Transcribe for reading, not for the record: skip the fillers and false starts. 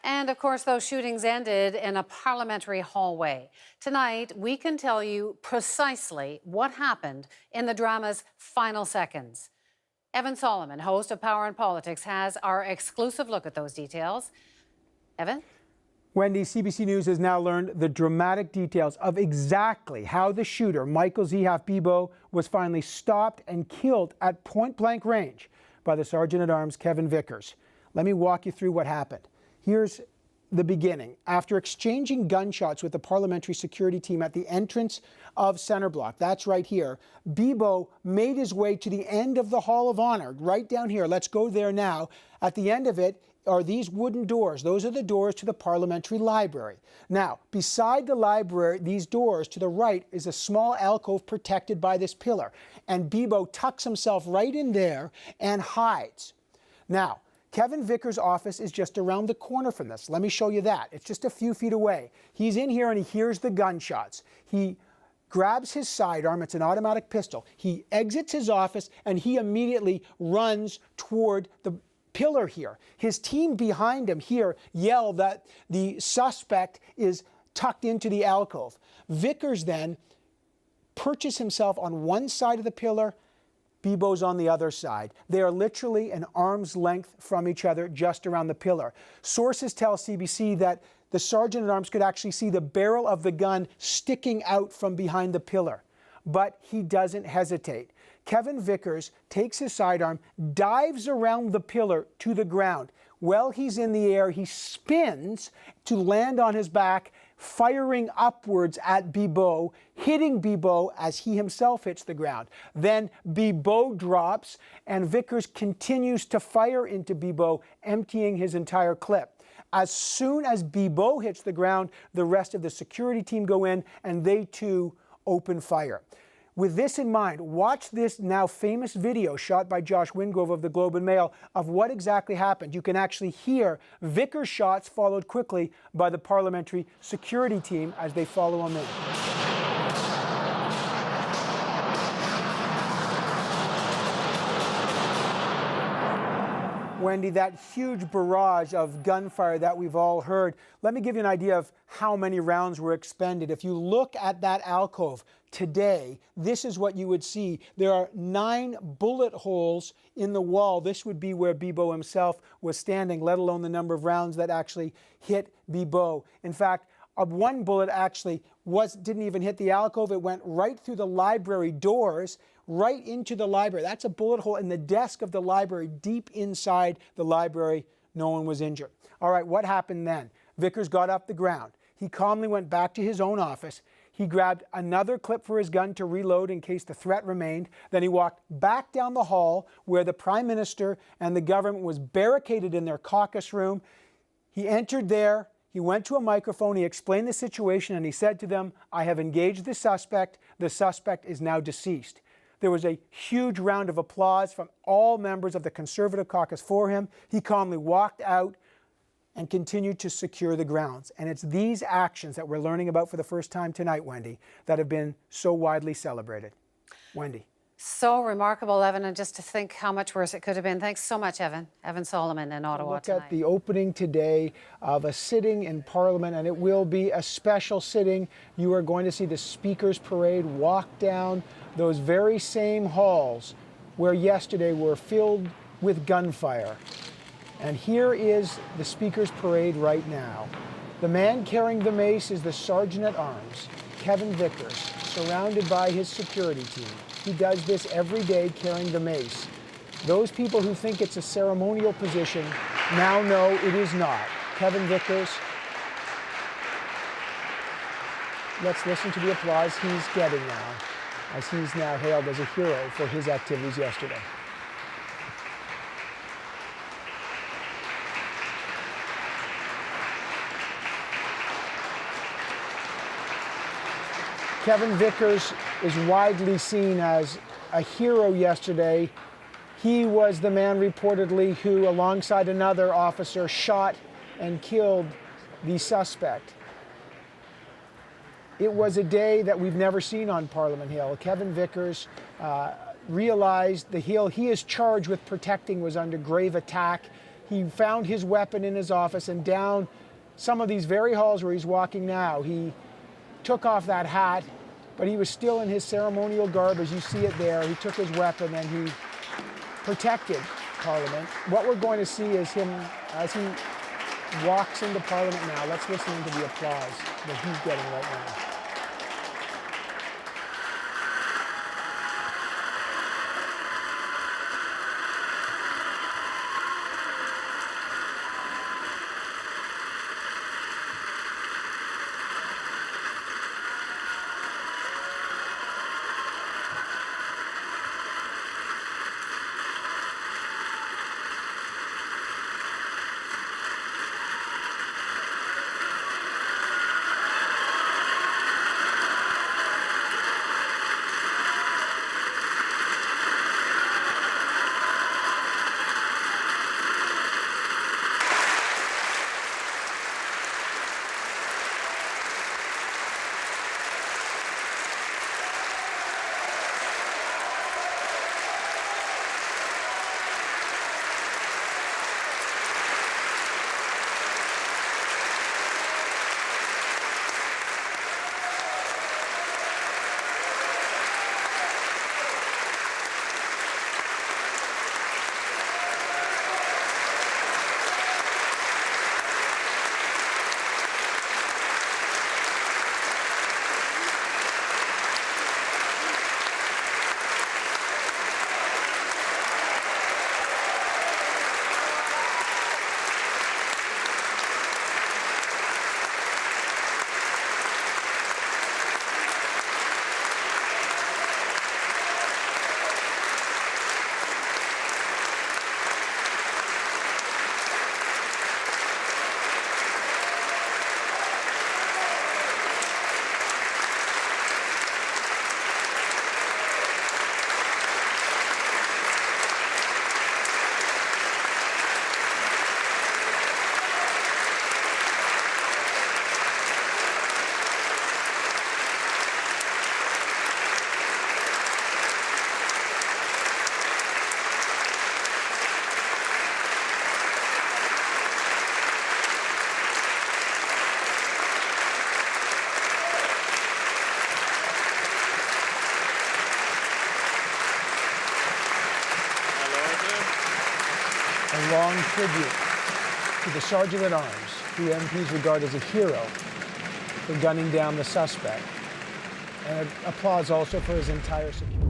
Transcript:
And of course, those shootings ended in a parliamentary hallway. Tonight, we can tell you precisely what happened in the drama's final seconds. Evan Solomon, host of Power and Politics, has our exclusive look at those details. Evan? Wendy, CBC News has now learned the dramatic details of exactly how the shooter, Michael Zehaf-Bibeau, was finally stopped and killed at point-blank range by the Sergeant-at-Arms, Kevin Vickers. Let me walk you through what happened. Here's the beginning. After exchanging gunshots with the parliamentary security team at the entrance of Centre Block, that's right here, Bibeau made his way to the end of the Hall of Honor, right down here. Let's go there now. At the end of it are these wooden doors. Those are the doors to the parliamentary library. Now, beside the library, these doors to the right is a small alcove protected by this pillar. And Bibeau tucks himself right in there and hides. Now, Kevin Vickers' office is just around the corner from this. Let me show you that. It's just a few feet away. He's in here and he hears the gunshots. He grabs his sidearm. It's an automatic pistol. He exits his office and he immediately runs toward the pillar here. His team behind him here yell that the suspect is tucked into the alcove. Vickers then perches himself on one side of the pillar. Bibeau's on the other side. They are literally an arm's length from each other just around the pillar. Sources tell CBC that the Sergeant-at-Arms could actually see the barrel of the gun sticking out from behind the pillar. But he doesn't hesitate. Kevin Vickers takes his sidearm, dives around the pillar to the ground. While he's in the air, he spins to land on his back, firing upwards at Bibeau, hitting Bibeau as he himself hits the ground. Then Bibeau drops, and Vickers continues to fire into Bibeau, emptying his entire clip. As soon as Bibeau hits the ground, the rest of the security team go in, and they too open fire. With this in mind, watch this now famous video shot by Josh Wingrove of the Globe and Mail of what exactly happened. You can actually hear Vickers' shots followed quickly by the parliamentary security team as they follow him in. Wendy, that huge barrage of gunfire that we've all heard, let me give you an idea of how many rounds were expended. If you look at that alcove today, this is what you would see. There are 9 bullet holes in the wall. This would be where Bibeau himself was standing, let alone the number of rounds that actually hit Bibeau. In fact, one bullet actually didn't even hit the alcove. It went right through the library doors, right into the library. That's a bullet hole in the desk of the library, deep inside the library. No one was injured. All right, what happened then? Vickers got off the ground. He calmly went back to his own office. He grabbed another clip for his gun to reload in case the threat remained. Then he walked back down the hall where the Prime Minister and the government was barricaded in their caucus room. He entered there. He went to a microphone, he explained the situation, and he said to them, "I have engaged the suspect. The suspect is now deceased." There was a huge round of applause from all members of the Conservative caucus for him. He calmly walked out and continued to secure the grounds. And it's these actions that we're learning about for the first time tonight, Wendy, that have been so widely celebrated. Wendy. So remarkable, Evan, and just to think how much worse it could have been. Thanks so much, Evan. Evan Solomon in Ottawa tonight. Look at the opening today of a sitting in Parliament, and it will be a special sitting. You are going to see the Speaker's Parade walk down those very same halls where yesterday were filled with gunfire. And here is the Speaker's Parade right now. The man carrying the mace is the Sergeant-at-Arms, Kevin Vickers, surrounded by his security team. He does this every day carrying the mace. Those people who think it's a ceremonial position now know it is not. Kevin Vickers, let's listen to the applause he's getting now, as he's now hailed as a hero for his activities yesterday. Kevin Vickers is widely seen as a hero yesterday. He was the man reportedly who, alongside another officer, shot and killed the suspect. It was a day that we've never seen on Parliament Hill. Kevin Vickers realized the hill he is charged with protecting was under grave attack. He found his weapon in his office, and down some of these very halls where he's walking now, he took off that hat, but he was still in his ceremonial garb, as you see it there. He took his weapon and he protected Parliament. What we're going to see is him as he walks into Parliament now. Let's listen to the applause that he's getting right now. A long tribute to the Sergeant at Arms, who MPs regard as a hero for gunning down the suspect, and applause also for his entire security.